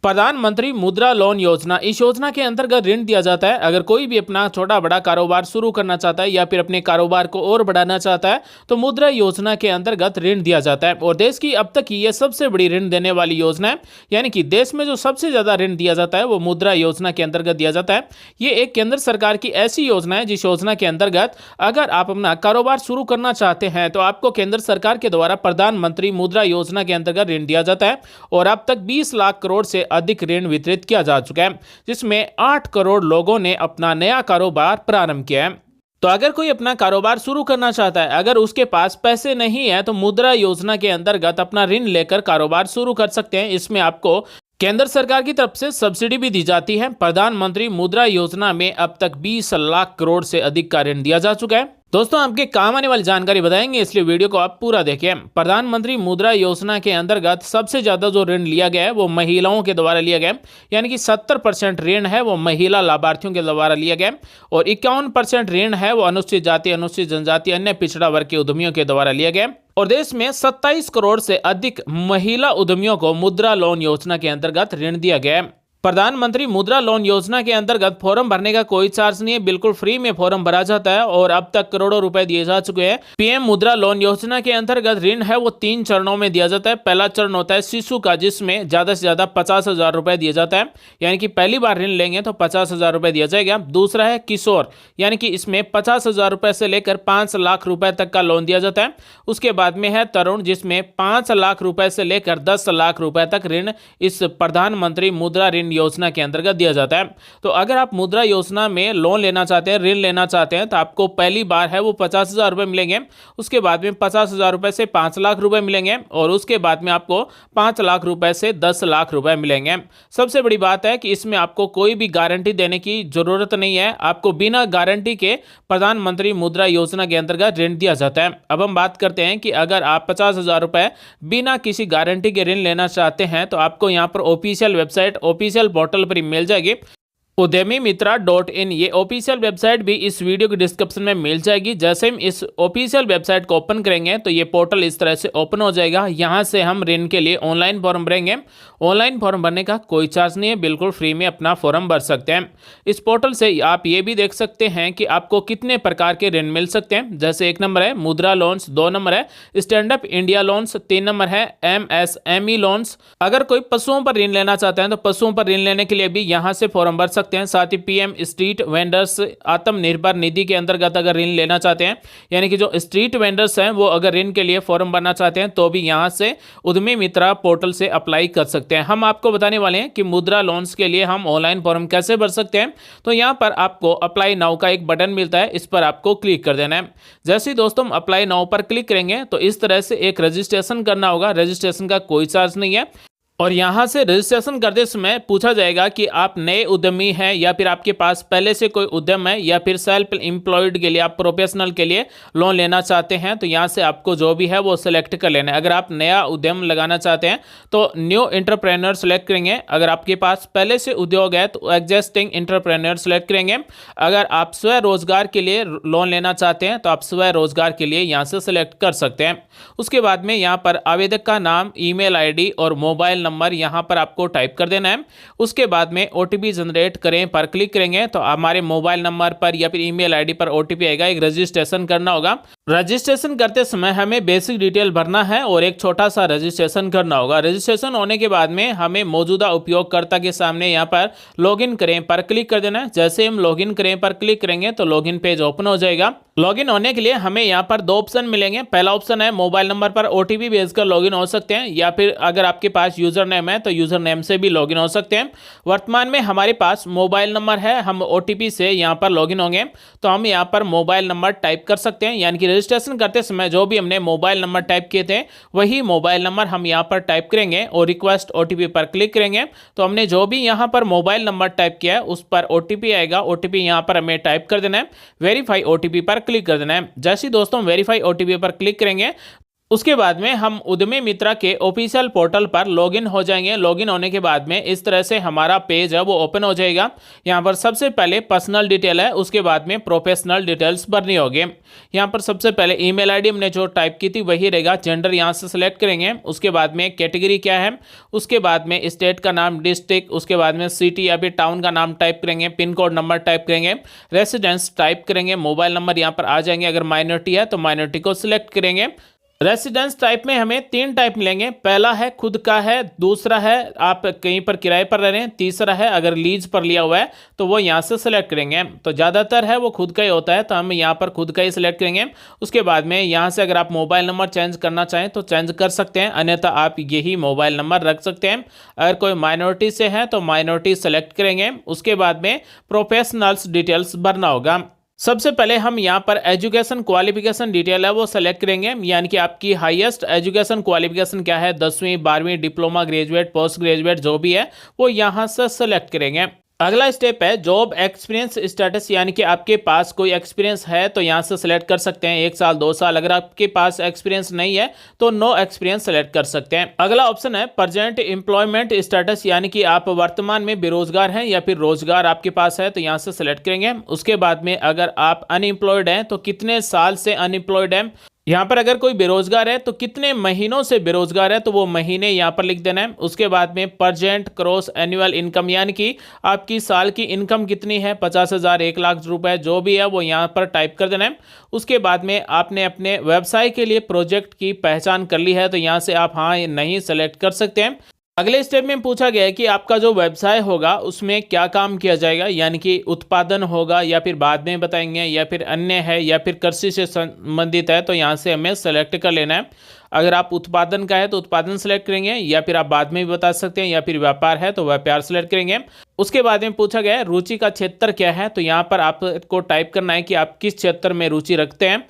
प्रधानमंत्री मुद्रा लोन योजना, इस योजना के अंतर्गत ऋण दिया जाता है। अगर कोई भी अपना छोटा बड़ा कारोबार शुरू करना चाहता है या फिर अपने कारोबार को और बढ़ाना चाहता है तो मुद्रा योजना के अंतर्गत ऋण दिया जाता है। और देश की अब तक की ये सबसे बड़ी ऋण देने वाली योजना है, यानी कि देश में जो सबसे ज्यादा ऋण दिया जाता है वो मुद्रा योजना के अंतर्गत दिया जाता है। ये एक केंद्र सरकार की ऐसी योजना है जिस योजना के अंतर्गत अगर आप अपना कारोबार शुरू करना चाहते हैं तो आपको केंद्र सरकार के द्वारा प्रधानमंत्री मुद्रा योजना के अंतर्गत ऋण दिया जाता है। और अब तक 20 लाख करोड़ से अधिक ऋण वितरित किया जा चुका है, जिसमें 8 करोड़ लोगों ने अपना नया कारोबार प्रारंभ किया है। तो अगर कोई अपना कारोबार शुरू करना चाहता है, अगर उसके पास पैसे नहीं है तो मुद्रा योजना के अंतर्गत अपना ऋण लेकर कारोबार शुरू कर सकते हैं। इसमें आपको केंद्र सरकार की तरफ से सब्सिडी भी दी जाती है। प्रधानमंत्री मुद्रा योजना में अब तक 20 लाख करोड़ से अधिक का ऋण दिया जा चुका है। दोस्तों, आपके काम आने वाली जानकारी बताएंगे, इसलिए वीडियो को आप पूरा देखें। प्रधानमंत्री मुद्रा योजना के अंतर्गत सबसे ज्यादा जो ऋण लिया गया है वो महिलाओं के द्वारा लिया गया है, यानी कि 70% ऋण है वो महिला लाभार्थियों के द्वारा लिया गया है। और 51% ऋण है वो अनुसूचित जाति, अनुसूचित जनजाति, अन्य पिछड़ा वर्ग के उद्यमियों के द्वारा लिया गया है। और देश में 27 करोड़ से अधिक महिला उद्यमियों को मुद्रा लोन योजना के अंतर्गत ऋण दिया गया है। प्रधानमंत्री मुद्रा लोन योजना के अंतर्गत फॉर्म भरने का कोई चार्ज नहीं है, बिल्कुल फ्री में फॉर्म भरा जाता है। और अब तक करोड़ों रुपए दिए जा चुके हैं। पीएम मुद्रा लोन योजना के अंतर्गत ऋण है वो 3 चरणों में दिया जाता है। पहला चरण होता है शिशु का, जिसमें ज्यादा से ज्यादा 50,000 रुपए दिया जाता है, यानी कि पहली बार ऋण लेंगे तो 50,000 रुपए दिया जाएगा। दूसरा है किशोर, यानी कि इसमें 50,000 रुपए से लेकर 5 लाख रुपए तक का लोन दिया जाता है। उसके बाद में है तरुण, जिसमें 5 लाख रुपए से लेकर 10 लाख रुपए तक ऋण इस प्रधानमंत्री मुद्रा ऋण योजना के अंतर्गत दिया जाता है। तो अगर आप मुद्रा योजना में लोन लेना चाहते हैं, ऋण लेना चाहते हैं, तो आपको पहली बार है वो 50,000 रुपए मिलेंगे। उसके बाद में 50,000 रुपए से 5 लाख रुपए मिलेंगे। और उसके बाद में आपको 5 लाख रुपए से 10 लाख रुपए मिलेंगे। सबसे बड़ी बात है कि इसमें आपको कोई भी गारंटी देने की जरूरत नहीं है। आपको बिना गारंटी के प्रधानमंत्री मुद्रा योजना के अंतर्गत ऋण दिया जाता है। अब हम बात करते हैं कि अगर आप 50,000 रुपए बिना किसी गारंटी के ऋण लेना चाहते हैं तो आपको यहाँ पर ऑफिशियल वेबसाइट, ऑफिशियल पोर्टल पर मिल जाएगी, udyamimitra.in। ये ऑफिशियल वेबसाइट भी इस वीडियो के डिस्क्रिप्शन में मिल जाएगी। जैसे हम इस ऑफिशियल वेबसाइट को ओपन करेंगे तो ये पोर्टल इस तरह से ओपन हो जाएगा। यहाँ से हम ऋण के लिए ऑनलाइन फॉर्म भरेंगे। ऑनलाइन फॉर्म भरने का कोई चार्ज नहीं है, बिल्कुल फ्री में अपना फॉर्म भर सकते हैं। इस पोर्टल से आप ये भी देख सकते हैं कि आपको कितने प्रकार के ऋण मिल सकते हैं। जैसे 1 नंबर है मुद्रा लोन्स, 2 नंबर है stand up India loans, 3 number है MSME लोन्स। अगर कोई पशुओं पर ऋण लेना चाहते हैं तो पशुओं पर ऋण लेने के लिए भी यहाँ से फॉर्म भर सकते हैं। साथ ही PM street vendors Atmanirbhar Nidhi के अंतर्गत अगर ऋण लेना चाहते हैं, यानी कि जो स्ट्रीट वेंडर्स हैं वो अगर ऋण के लिए फॉर्म भरना चाहते हैं तो भी यहाँ से उद्यमी मित्रा पोर्टल से अप्लाई कर सकते हैं। हम आपको बताने वाले हैं कि मुद्रा लोन्स के लिए हम ऑनलाइन फॉर्म कैसे भर सकते हैं। तो यहाँ पर आपको अप्लाई नाउ का एक बटन मिलता है, इस पर आपको क्लिक कर देना है। जैसे ही दोस्तों हम अप्लाई नाउ पर क्लिक करेंगे तो इस तरह से एक रजिस्ट्रेशन करना होगा। रजिस्ट्रेशन का कोई चार्ज नहीं है। और यहाँ से रजिस्ट्रेशन करते समय पूछा जाएगा कि आप नए उद्यमी हैं या फिर आपके पास पहले से कोई उद्यम है या फिर सेल्फ एम्प्लॉयड के लिए, आप प्रोफेशनल के लिए लोन लेना चाहते हैं। तो यहाँ से आपको जो भी है वो सिलेक्ट कर लेना है। अगर आप नया उद्यम लगाना चाहते हैं तो न्यू एंटरप्रेन्योर सेलेक्ट करेंगे। अगर आपके पास पहले से उद्योग है तो एग्जिस्टिंग एंटरप्रेन्योर सेलेक्ट करेंगे। अगर आप स्वरोजगार के लिए लोन लेना चाहते हैं तो आप स्वरोजगार के लिए यहाँ से सिलेक्ट कर सकते हैं। उसके बाद में यहाँ पर आवेदक का नाम, ईमेल आईडी और मोबाइल नंबर यहां पर आपको टाइप कर देना है। उसके बाद में ओटीपी जनरेट करें पर क्लिक करेंगे तो हमारे मोबाइल नंबर पर या फिर ईमेल आईडी पर ओटीपी आएगा। एक रजिस्ट्रेशन करना होगा। रजिस्ट्रेशन करते समय हमें बेसिक डिटेल भरना है और एक छोटा सा रजिस्ट्रेशन करना होगा। रजिस्ट्रेशन होने के बाद में हमें मौजूदा उपयोगकर्ता के सामने यहाँ पर लॉगिन करें पर क्लिक कर देना है। जैसे हम लॉगिन करें पर क्लिक करेंगे तो लॉगिन पेज ओपन हो जाएगा। लॉगिन होने के लिए हमें यहाँ पर 2 ऑप्शन मिलेंगे। पहला ऑप्शन है मोबाइल नंबर पर ओटीपी भेजकर लॉगिन हो सकते हैं, या फिर अगर आपके पास यूजर नेम है तो यूजर नेम से भी लॉगिन हो सकते हैं। वर्तमान में हमारे पास मोबाइल नंबर है, हम ओटीपी से यहाँ पर लॉगिन होंगे तो हम यहाँ पर मोबाइल नंबर टाइप कर सकते हैं। यानी कि रजिस्ट्रेशन करते समय जो भी हमने मोबाइल नंबर टाइप किए थे वही मोबाइल नंबर हम यहाँ पर टाइप करेंगे और रिक्वेस्ट ओटीपी पर क्लिक करेंगे तो हमने जो भी यहाँ पर मोबाइल नंबर टाइप किया है उस पर ओटीपी आएगा। ओटीपी यहाँ पर हमें टाइप कर देना है, वेरीफाई ओटीपी पर क्लिक कर देना है। जैसे ही दोस्तों वेरीफाई ओटीपी पर क्लिक करेंगे उसके बाद में हम उद्यमी मित्रा के ऑफिशियल पोर्टल पर लॉगिन हो जाएंगे। लॉगिन होने के बाद में इस तरह से हमारा पेज है वो ओपन हो जाएगा। यहाँ पर सबसे पहले पर्सनल डिटेल है, उसके बाद में प्रोफेशनल डिटेल्स भरनी होगी। यहाँ पर सबसे पहले ईमेल आईडी हमने जो टाइप की थी वही रहेगा। जेंडर यहाँ से सिलेक्ट करेंगे। उसके बाद में कैटेगरी क्या है, उसके बाद में स्टेट का नाम, डिस्ट्रिक्ट, उसके बाद में सिटी या फिर टाउन का नाम टाइप करेंगे, पिन कोड नंबर टाइप करेंगे, रेसिडेंस टाइप करेंगे, मोबाइल नंबर यहाँ पर आ जाएंगे। अगर माइनॉरिटी है तो माइनॉरिटी को सिलेक्ट करेंगे। रेसिडेंस टाइप में हमें 3 टाइप मिलेंगे। पहला है खुद का है, दूसरा है आप कहीं पर किराए पर रह रहे हैं, तीसरा है अगर लीज पर लिया हुआ है तो वो यहाँ से सिलेक्ट करेंगे। तो ज़्यादातर है वो खुद का ही होता है, तो हम यहाँ पर खुद का ही सिलेक्ट करेंगे। उसके बाद में यहाँ से अगर आप मोबाइल नंबर चेंज करना चाहें तो चेंज कर सकते हैं, अन्यथा आप यही मोबाइल नंबर रख सकते हैं। अगर कोई माइनॉरिटी से है तो माइनॉरिटी सेलेक्ट करेंगे। उसके बाद में प्रोफेशनल्स डिटेल्स भरना होगा। सबसे पहले हम यहाँ पर एजुकेशन क्वालिफिकेशन डिटेल है वो सेलेक्ट करेंगे, यानी कि आपकी हाईएस्ट एजुकेशन क्वालिफिकेशन क्या है, 10वीं 12वीं, डिप्लोमा, ग्रेजुएट, पोस्ट ग्रेजुएट जो भी है वो यहाँ से सेलेक्ट करेंगे। अगला स्टेप है जॉब एक्सपीरियंस स्टेटस, यानी कि आपके पास कोई एक्सपीरियंस है तो यहाँ से सेलेक्ट कर सकते हैं, 1 साल 2 साल। अगर आपके पास एक्सपीरियंस नहीं है तो नो एक्सपीरियंस सेलेक्ट कर सकते हैं। अगला ऑप्शन है प्रेजेंट एम्प्लॉयमेंट स्टेटस, यानी कि आप वर्तमान में बेरोजगार हैं या फिर रोजगार आपके पास है तो यहाँ से सेलेक्ट करेंगे। उसके बाद में अगर आप अनएम्प्लॉयड हैं तो कितने साल से अनएम्प्लॉयड हैं। यहाँ पर अगर कोई बेरोजगार है तो कितने महीनों से बेरोजगार है तो वो महीने यहाँ पर लिख देना है। उसके बाद में प्रेजेंट क्रॉस एनुअल इनकम, यानी कि आपकी साल की इनकम कितनी है, 50,000, 1 लाख रुपए जो भी है वो यहाँ पर टाइप कर देना है। उसके बाद में आपने अपने व्यवसाय के लिए प्रोजेक्ट की पहचान कर ली है तो यहाँ से आप हाँ या नहीं सेलेक्ट कर सकते हैं। अगले स्टेप में पूछा गया है कि आपका जो व्यवसाय होगा उसमें क्या काम किया जाएगा, यानी कि उत्पादन होगा या फिर बाद में बताएंगे या फिर अन्य है या फिर कृषि से संबंधित है, तो यहाँ से हमें सेलेक्ट कर लेना है। अगर आप उत्पादन का है तो उत्पादन सेलेक्ट करेंगे, या फिर आप बाद में भी बता सकते हैं, या फिर व्यापार है तो व्यापार सेलेक्ट करेंगे। उसके बाद में पूछा गया है रुचि का क्षेत्र क्या है, तो यहाँ पर आपको टाइप करना है कि आप किस क्षेत्र में रुचि रखते हैं।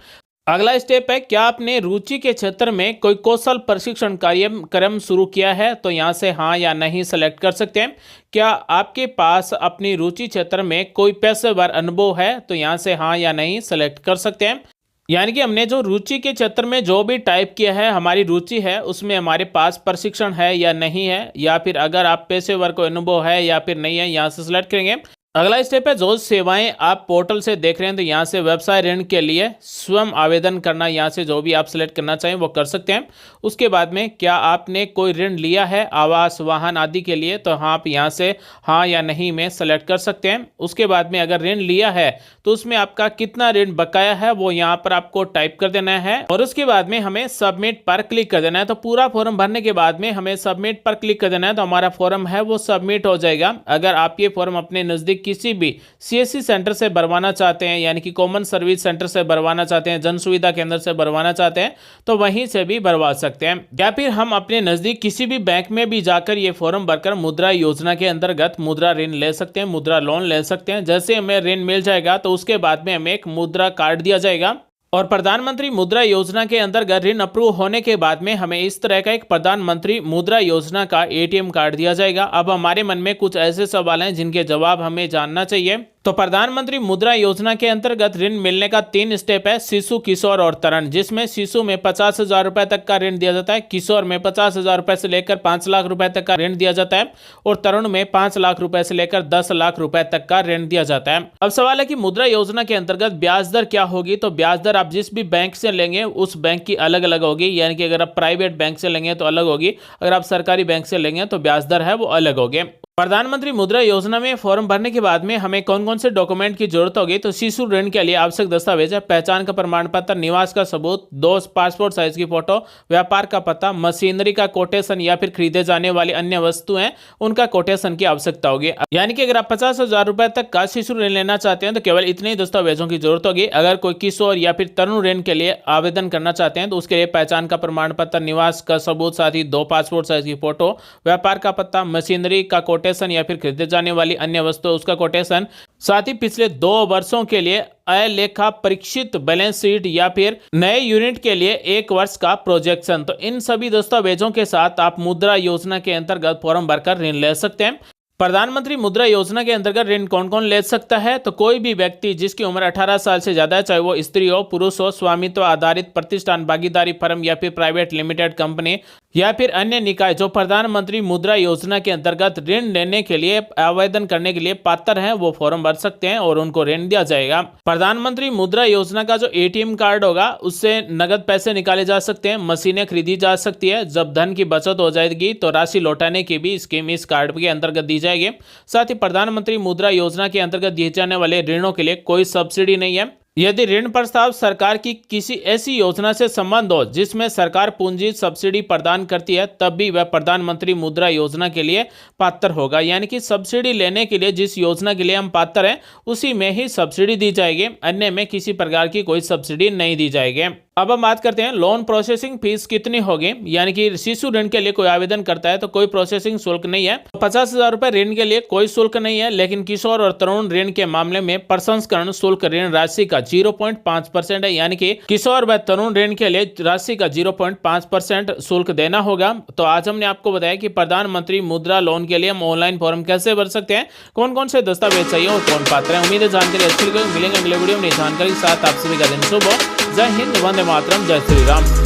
अगला स्टेप है क्या आपने रुचि के क्षेत्र में कोई कौशल प्रशिक्षण कार्यक्रम शुरू किया है, तो यहाँ से हाँ या नहीं सेलेक्ट कर सकते हैं। क्या आपके पास अपनी रुचि क्षेत्र में कोई पेशेवर अनुभव है, तो यहाँ से हाँ या नहीं सेलेक्ट कर सकते हैं। यानी कि हमने जो रुचि के क्षेत्र में जो भी टाइप किया है, हमारी रुचि है उसमें हमारे पास प्रशिक्षण है या नहीं है, या फिर अगर आप पेशेवर को अनुभव है या फिर नहीं है, यहाँ से सिलेक्ट करेंगे। अगला स्टेप है जो सेवाएं आप पोर्टल से देख रहे हैं तो यहाँ से व्यवसाय ऋण के लिए स्वयं आवेदन करना, यहाँ से जो भी आप सिलेक्ट करना चाहें वो कर सकते हैं। उसके बाद में क्या आपने कोई ऋण लिया है आवास, वाहन आदि के लिए, तो हाँ आप यहाँ से हाँ या नहीं में सेलेक्ट कर सकते हैं। उसके बाद में अगर ऋण लिया है तो उसमें आपका कितना ऋण बकाया है वो यहाँ पर आपको टाइप कर देना है, और उसके बाद में हमें सबमिट पर क्लिक कर देना है। तो पूरा फॉर्म भरने के बाद में हमें सबमिट पर क्लिक कर देना है, तो हमारा फॉर्म है वो सबमिट हो जाएगा। अगर आप ये फॉर्म अपने नज़दीक किसी भी सीएससी सेंटर से भरवाना चाहते हैं, यानी कि कॉमन सर्विस सेंटर से भरवाना चाहते हैं, जन सुविधा केंद्र से भरवाना चाहते हैं, तो वहीं से भी भरवा सकते हैं। या फिर हम अपने नजदीक किसी भी बैंक में भी जाकर ये फॉर्म भरकर मुद्रा योजना के अंतर्गत मुद्रा ऋण ले सकते हैं, मुद्रा लोन ले सकते हैं। जैसे हमें ऋण मिल जाएगा तो उसके बाद में हमें एक मुद्रा कार्ड दिया जाएगा, और प्रधानमंत्री मुद्रा योजना के अंतर्गत ऋण अप्रूव होने के बाद में हमें इस तरह का एक प्रधानमंत्री मुद्रा योजना का एटीएम कार्ड दिया जाएगा। अब हमारे मन में कुछ ऐसे सवाल हैं जिनके जवाब हमें जानना चाहिए। तो प्रधानमंत्री मुद्रा योजना के अंतर्गत ऋण मिलने का 3 स्टेप है, शिशु, किशोर और तरुण, जिसमें शिशु में 50,000 रुपए तक का ऋण दिया जाता है, किशोर में 50,000 रुपए से लेकर 5 लाख रुपए तक का ऋण दिया जाता है, और तरुण में 5 लाख रुपए से लेकर 10 लाख रुपए तक का ऋण दिया जाता है। अब सवाल है कि मुद्रा योजना के अंतर्गत ब्याज दर क्या होगी, तो ब्याज दर आप जिस भी बैंक से लेंगे उस बैंक की अलग अलग होगी, यानी कि अगर आप प्राइवेट बैंक से लेंगे तो अलग होगी, अगर आप सरकारी बैंक से लेंगे तो ब्याज दर है वो अलग होगी। प्रधानमंत्री मुद्रा योजना में फॉर्म भरने के बाद में हमें कौन कौन से डॉक्यूमेंट की जरूरत होगी, तो शिशु ऋण के लिए आवश्यक दस्तावेज है पहचान का प्रमाण पत्र, निवास का सबूत, 2 पासपोर्ट साइज की फोटो, व्यापार का पता, मशीनरी का कोटेशन या फिर खरीदे जाने वाली अन्य वस्तुएं उनका कोटेशन की आवश्यकता होगी। यानी कि अगर आप 50,000 रुपए तक का शिशु ऋण लेना चाहते हैं तो केवल इतने ही दस्तावेजों की जरूरत होगी। अगर कोई किशोर या फिर तरुण ऋण के लिए आवेदन करना चाहते हैं तो उसके लिए पहचान का प्रमाण पत्र, निवास का सबूत, साथ ही 2 पासपोर्ट साइज की फोटो, व्यापार का पता, मशीनरी का कोटेशन या फिर खरीदे जाने वाली अन्य वस्तु उसका कोटेशन, साथ ही पिछले 2 वर्षों के लिए अलेखा परीक्षित बैलेंस शीट या फिर नए यूनिट के लिए 1 वर्ष का प्रोजेक्शन। तो इन सभी दस्तावेजों के साथ आप मुद्रा योजना के अंतर्गत फॉर्म भरकर ऋण ले सकते हैं। प्रधानमंत्री मुद्रा योजना के अंतर्गत ऋण कौन कौन ले सकता है? तो कोई भी व्यक्ति जिसकी उम्र 18 साल से ज्यादा है, चाहे वो स्त्री हो, पुरुष हो, स्वामित्व आधारित प्रतिष्ठान, भागीदारी फर्म या फिर प्राइवेट लिमिटेड कंपनी या फिर अन्य निकाय जो प्रधानमंत्री मुद्रा योजना के अंतर्गत ऋण लेने के लिए आवेदन करने के लिए पात्र हैं, वो फॉर्म भर सकते हैं और उनको ऋण दिया जाएगा। प्रधानमंत्री मुद्रा योजना का जो एटीएम कार्ड होगा उससे नगद पैसे निकाले जा सकते हैं, मशीनें खरीदी जा सकती है। जब धन की बचत हो जाएगी तो राशि लौटाने की भी स्कीम इस कार्ड के अंतर्गत दी जाएगी। साथ ही प्रधानमंत्री मुद्रा योजना के अंतर्गत दिए जाने वाले ऋणों के लिए कोई सब्सिडी नहीं है। यदि ऋण प्रस्ताव सरकार की किसी ऐसी योजना से संबंध हो जिसमें सरकार पूंजी सब्सिडी प्रदान करती है, तब भी वह प्रधानमंत्री मुद्रा योजना के लिए पात्र होगा। यानी कि सब्सिडी लेने के लिए जिस योजना के लिए हम पात्र हैं उसी में ही सब्सिडी दी जाएगी, अन्य में किसी प्रकार की कोई सब्सिडी नहीं दी जाएगी। अब हम बात करते हैं लोन प्रोसेसिंग फीस कितनी होगी। यानी कि शिशु ऋण के लिए कोई आवेदन करता है तो कोई प्रोसेसिंग शुल्क नहीं है। 50,000 रुपए ऋण के लिए कोई शुल्क नहीं है, लेकिन किशोर और तरुण ऋण के मामले में प्रसंस्करण शुल्क ऋण राशि का 0.5% है। यानी कि किशोर व तरुण ऋण के लिए राशि का 0.5% शुल्क देना होगा। तो आज हमने आपको बताया कि प्रधानमंत्री मुद्रा लोन के लिए हम ऑनलाइन फॉर्म कैसे भर सकते हैं, कौन कौन से दस्तावेज चाहिए और कौन पात्र है। उम्मीद है जानकारी अच्छी लगी। मिलेंगे अगले वीडियो में नई जानकारी के साथ। आप सभी का दिन शुभ हो। जय हिंद, वंदे मातरम, जय श्री राम।